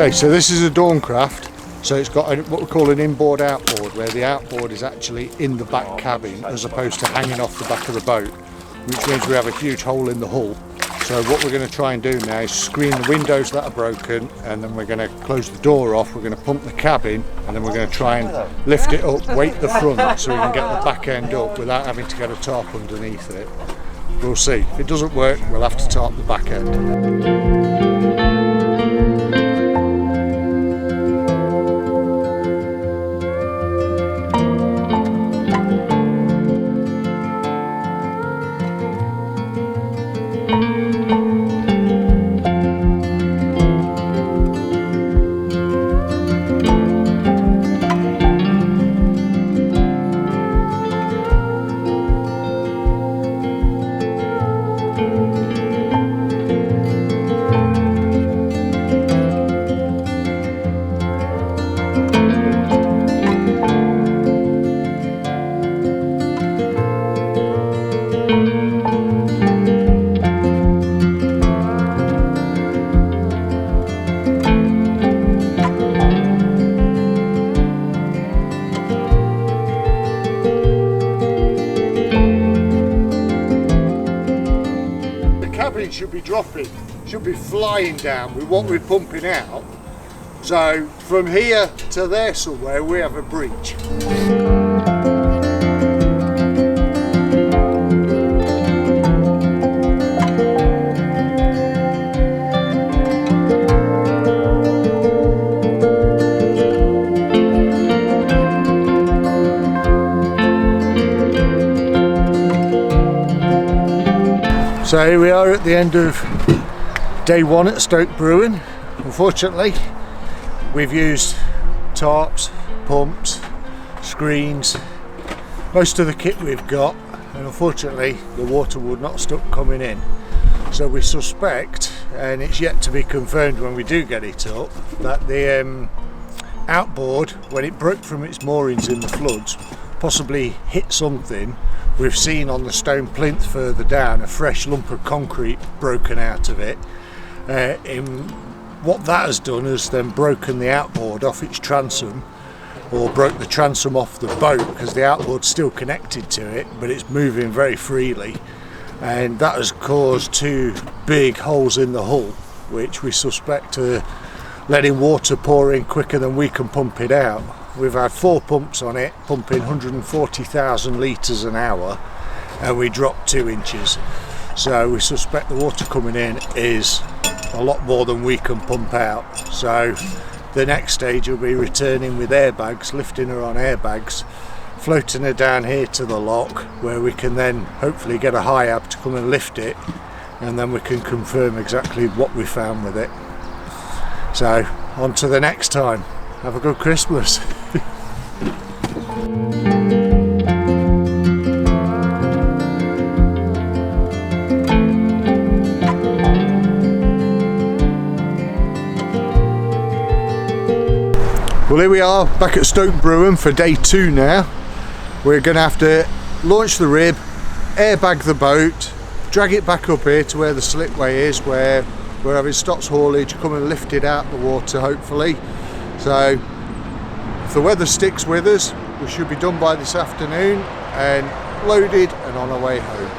Okay, so this is a Dawn-craft, so it's got what we call an inboard outboard, where the outboard is actually in the back cabin as opposed to hanging off the back of the boat, which means we have a huge hole in the hull. So what we're going to try and do now is screen the windows that are broken, and then we're going to close the door off, we're going to pump the cabin, and then we're going to try and lift it up, weight the front so we can get the back end up without having to get a tarp underneath it. We'll see. If it doesn't work, we'll have to tarp the back end. Should be dropping, should be flying down with what we're pumping out. So from here to there somewhere we have a breach. So here we are at the end of day one at Stoke Bruerne. Unfortunately, we've used tarps, pumps, screens, most of the kit we've got, and unfortunately the water would not stop coming in. So we suspect, and it's yet to be confirmed when we do get it up, that the outboard, when it broke from its moorings in the floods, possibly hit something. We've seen on the stone plinth further down a fresh lump of concrete broken out of it. What that has done is then broken the outboard off its transom, or broke the transom off the boat, because the outboard's still connected to it but it's moving very freely, and that has caused two big holes in the hull, which we suspect are letting water pour in quicker than we can pump it out. We've had 4 pumps on it, pumping 140,000 litres an hour, and we dropped 2 inches. So we suspect the water coming in is a lot more than we can pump out. So the next stage will be returning with airbags, lifting her on airbags, floating her down here to the lock, where we can then hopefully get a high-ab to come and lift it, and then we can confirm exactly what we found with it. So on to the next time. Have a good Christmas. Well, here we are back at Stoke Bruerne for day 2 now. We're going to have to launch the rib, airbag the boat, drag it back up here to where the slipway is, where we're having Stock's haulage come and lift it out the water hopefully. So if the weather sticks with us, we should be done by this afternoon and loaded and on our way home.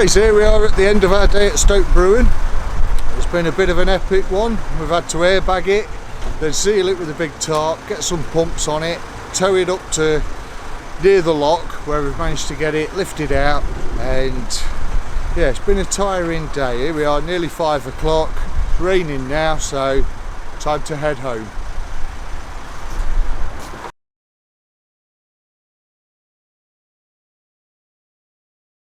Okay, so here we are at the end of our day at Stoke Bruerne. It's been a bit of an epic one. We've had to airbag it, then seal it with a big tarp, get some pumps on it, tow it up to near the lock where we've managed to get it lifted out, and yeah, it's been a tiring day. Here we are, nearly 5 o'clock, raining now, so time to head home.